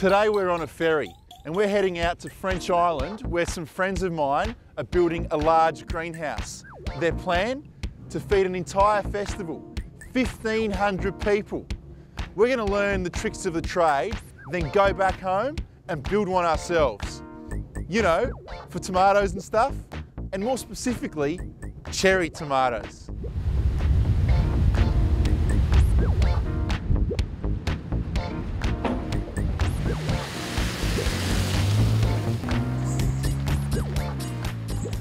Today we're on a ferry and we're heading out to French Island where some friends of mine are building a large greenhouse. Their plan? To feed an entire festival, 1,500 people. We're going to learn the tricks of the trade, then go back home and build one ourselves. You know, for tomatoes and stuff, and more specifically, cherry tomatoes.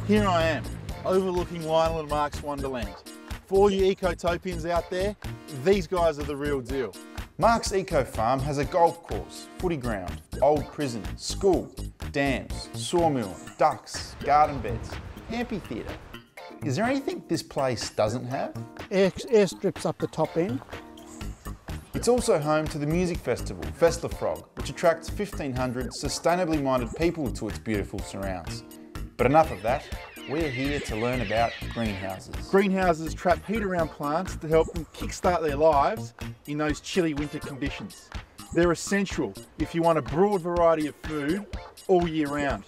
Here I am, overlooking Lionel and Mark's Wonderland. For all you ecotopians out there, these guys are the real deal. Mark's Eco Farm has a golf course, footy ground, old prison, school, dams, sawmill, ducks, garden beds, amphitheatre. Is there anything this place doesn't have? Airstrips up the top end. It's also home to the music festival, Frog, which attracts 1,500 sustainably minded people to its beautiful surrounds. But enough of that, we're here to learn about greenhouses. Greenhouses trap heat around plants to help them kickstart their lives in those chilly winter conditions. They're essential if you want a broad variety of food all year round.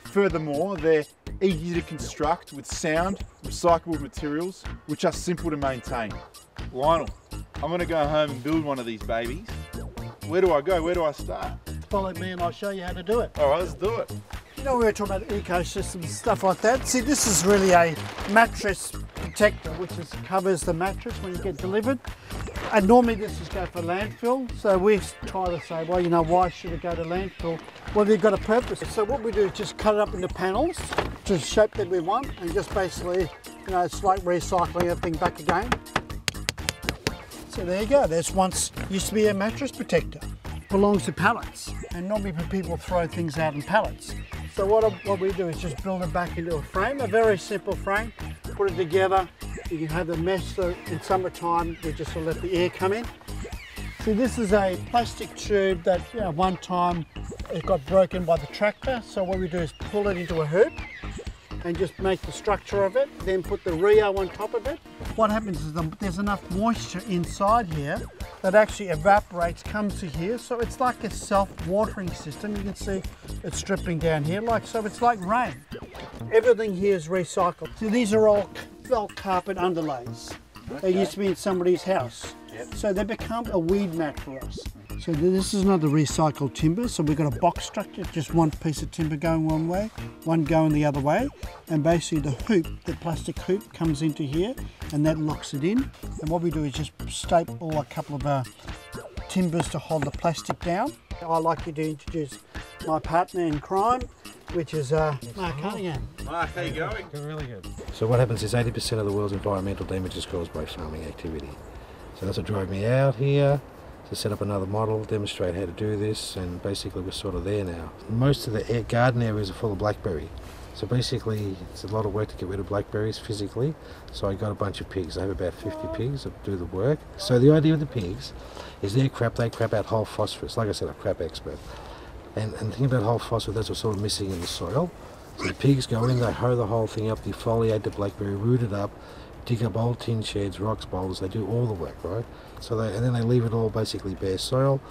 Furthermore, they're easy to construct with sound, recyclable materials, which are simple to maintain. Lionel, I'm going to go home and build one of these babies. Where do I go? Where do I start? Follow me and I'll show you how to do it. All right, let's do it. You know, we were talking about ecosystems, stuff like that. See, this is really a mattress protector, which covers the mattress when you get delivered. And normally this is go for landfill. So we try to say, well, you know, why should it go to landfill? Well, they've got a purpose. So what we do is just cut it up into panels to the shape that we want, and just basically, you know, it's like recycling everything back again. So there you go. This once used to be a mattress protector. Belongs to pallets, and normally people throw things out in pallets. So what we do is just build it back into a frame, a very simple frame, put it together. You can have the mesh, so in summertime we just let the air come in. See, this is a plastic tube that, you know, one time it got broken by the tractor. So what we do is pull it into a hoop and just make the structure of it, then put the Rio on top of it. What happens is there's enough moisture inside here that actually evaporates, comes to here, so it's like a self-watering system. You can see it's dripping down here, like so. It's like rain. Everything here is recycled. So these are all felt carpet underlays. Okay. They used to be in somebody's house. Yep. So they become a weed mat for us. So this is another recycled timber. So we've got a box structure, just one piece of timber going one way, one going the other way. And basically the hoop, the plastic hoop comes into here and that locks it in. And what we do is just staple a couple of timbers to hold the plastic down. I'd like you to introduce my partner in crime, which is Mark Cunningham. Mark, how you going? Good, really good. So what happens is 80% of the world's environmental damage is caused by farming activity. So that's what drove me out here, to set up another model, demonstrate how to do this, and basically we're sort of there now. Most of the garden areas are full of blackberry. So basically it's a lot of work to get rid of blackberries physically. So I got a bunch of pigs. I have about 50 pigs that do the work. So the idea of the pigs is they crap out whole phosphorus. Like I said, I'm a crap expert. And the thing about whole phosphorus, that's what's sort of missing in the soil. So the pigs go in, they hoe the whole thing up, defoliate the blackberry, root it up, dig up old tin sheds, rocks, boulders, they do all the work, right? So and then they leave it all basically bare soil.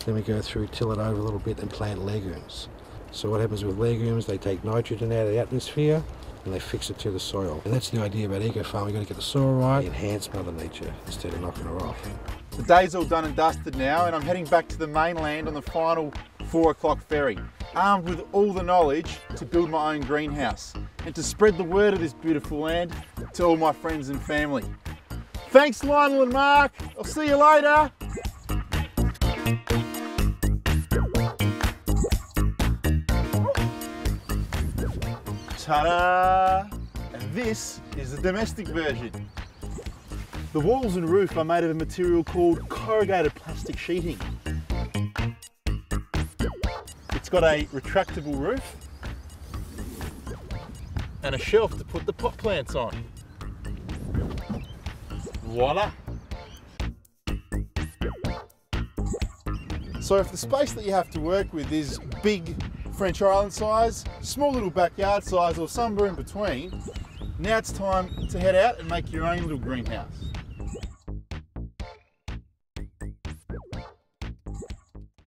Then we go through, till it over a little bit and plant legumes. So what happens with legumes, they take nitrogen out of the atmosphere and they fix it to the soil. And that's the idea about eco-farming. We've got to get the soil right, enhance Mother Nature instead of knocking her off. The day's all done and dusted now, and I'm heading back to the mainland on the final 4 o'clock ferry, armed with all the knowledge to build my own greenhouse and to spread the word of this beautiful land to all my friends and family. Thanks, Lionel and Mark. I'll see you later. Ta-da! And this is the domestic version. The walls and roof are made of a material called corrugated plastic sheeting. It's got a retractable roof and a shelf to put the pot plants on. Voila! So if the space that you have to work with is big French Island size, small little backyard size, or somewhere in between, now it's time to head out and make your own little greenhouse.